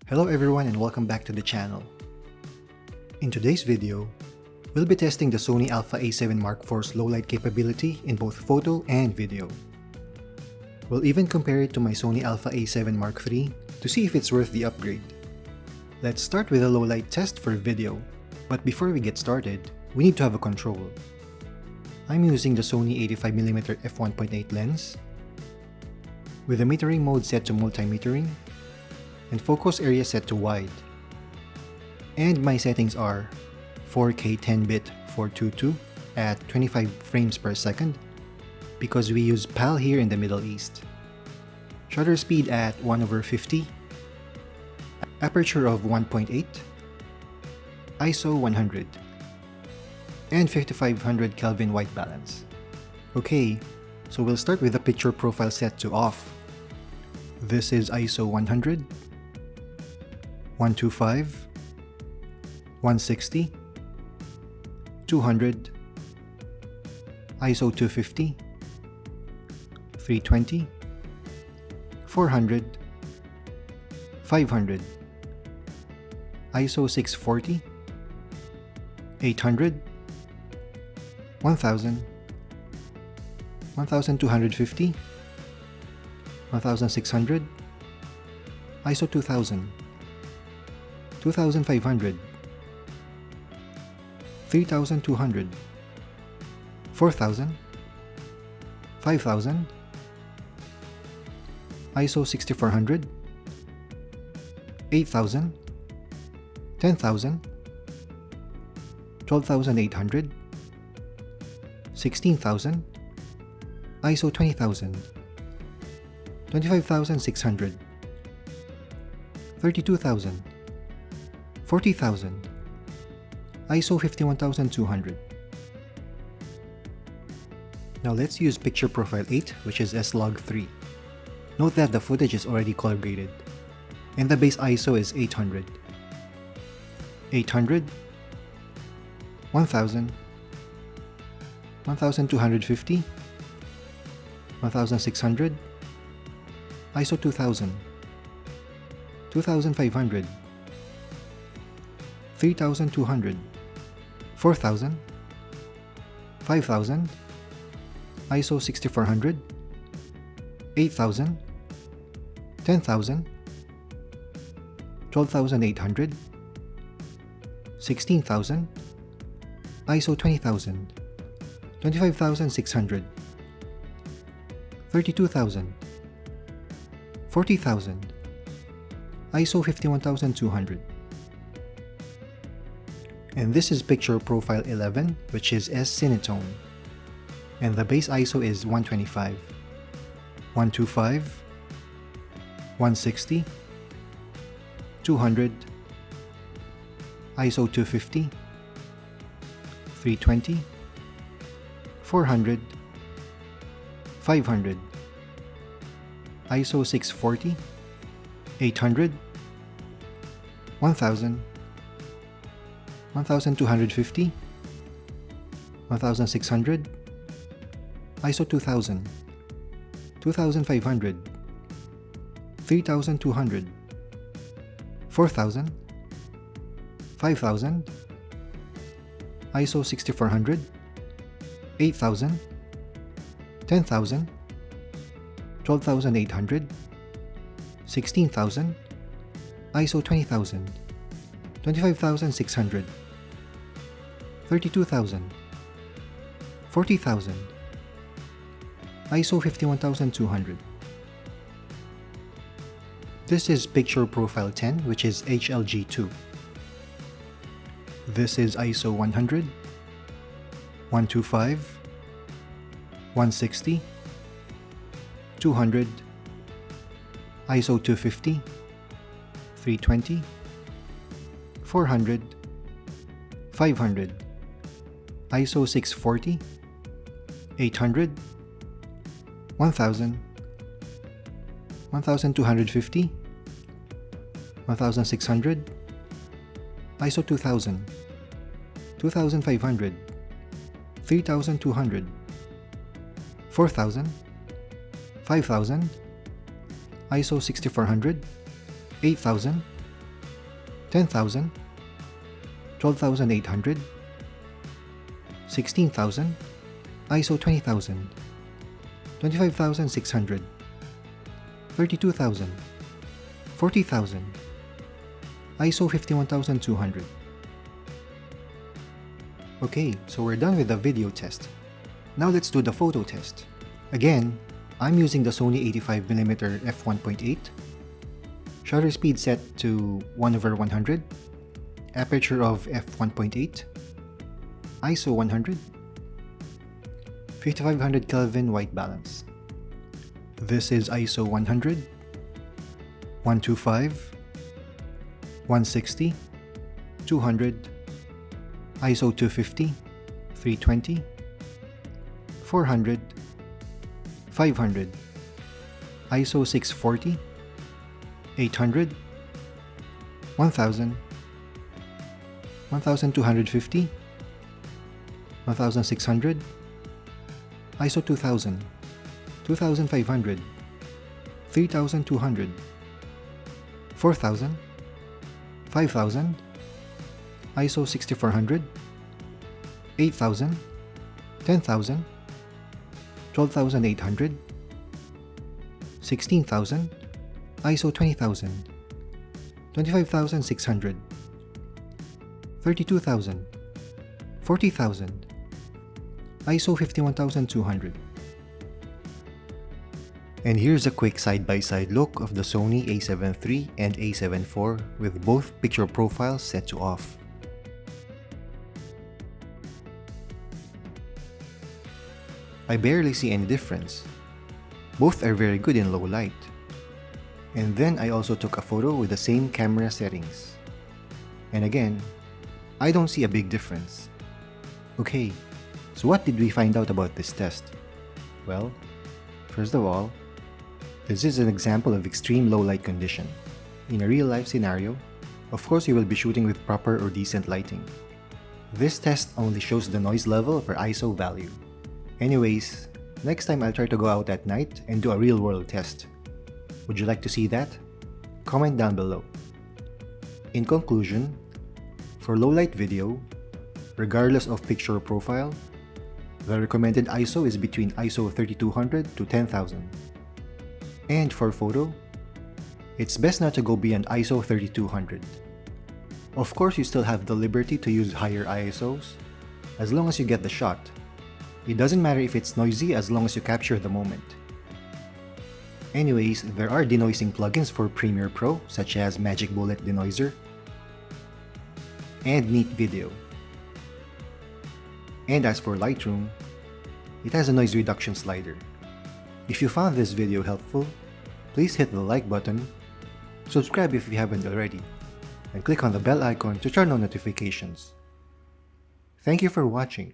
Hello everyone and welcome back to the channel. In today's video, we'll be testing the Sony Alpha A7 Mark IV's low-light capability in both photo and video. We'll even compare it to my Sony Alpha A7 Mark III to see if it's worth the upgrade. Let's start with a low-light test for video, but before we get started, we need to have a control. I'm using the Sony 85mm f1.8 lens, with the metering mode set to multi-metering, and focus area set to wide. And my settings are 4K 10-bit 422 at 25 frames per second because we use PAL here in the Middle East. Shutter speed at 1/50, aperture of 1.8, ISO 100, and 5500 Kelvin white balance. Okay, so we'll start with the picture profile set to off. This is ISO 100, 125, 160, 200, ISO 250, 320, 400, 500, ISO 640, 800, 1000, 1250, 1600, ISO 2000, 2500, 3200, 4000, 5000, ISO 6400, 8000, 10000, 12800, 16000, ISO 20000, 25600, 32000, 40,000, ISO 51200. Now let's use picture profile 8, which is S-Log3. Note that the footage is already color graded, and the base ISO is 800. 800, 1000, 1250, 1600, ISO 2000, 2500, 3200, 4000, 5000, ISO 6400, 8000, 10000, 12800, 16000, ISO 20000, 25600, 32000, 40,000, ISO 51200. And this is picture profile 11, which is S-Cinetone. And the base ISO is 125, 125, 160, 200, ISO 250, 320, 400, 500, ISO 640, 800, 1000, 1250, 1600, ISO 2000, 2500, 3200, 4000, 5000, ISO 6400, 8000, 10000, 12800, 16000, ISO 20000, 25600, 32,000, 40,000, ISO 51200. This is picture profile 10, which is HLG2. This is ISO 100, 125, 160, 200, ISO 250, 320, 400, 500, ISO 640, 800, 1000, 1250, 1600, ISO 2000, 2500, 3200, 4000, 5000, ISO 6400, 8000, 10,000, 12,800, 16,000, ISO 20,000, 25,600, 32,000, 40,000, ISO 51,200. Okay, so we're done with the video test. Now let's do the photo test. Again, I'm using the Sony 85mm f1.8, shutter speed set to 1/100, aperture of f1.8, ISO 100, 5500 Kelvin white balance. This is ISO 100, 125, 160, 200, ISO 250, 320, 400, 500, ISO 640, 800, 1000, 1250, 1600, ISO 2000, 2500, 3200, 4000, 5000, ISO 6400, 8000, 10,000, 12,800, 16,000, ISO 20,000, 25,600, 32,000, 40,000, ISO 51,200. And here's a quick side-by-side look of the Sony a7 III and a7 IV with both picture profiles set to off. I barely see any difference. Both are very good in low light. And then I also took a photo with the same camera settings. And again, I don't see a big difference. Okay, so what did we find out about this test? Well, first of all, this is an example of extreme low light condition. In a real life scenario, of course you will be shooting with proper or decent lighting. This test only shows the noise level per ISO value. Anyways, next time I'll try to go out at night and do a real world test. Would you like to see that? Comment down below. In conclusion, for low light video, regardless of picture profile, the recommended ISO is between ISO 3200 to 10,000. And for photo, it's best not to go beyond ISO 3200. Of course, you still have the liberty to use higher ISOs, as long as you get the shot. It doesn't matter if it's noisy as long as you capture the moment. Anyways, there are denoising plugins for Premiere Pro such as Magic Bullet Denoiser and Neat Video. And as for Lightroom, it has a noise reduction slider. If you found this video helpful, please hit the like button, subscribe if you haven't already, and click on the bell icon to turn on notifications. Thank you for watching.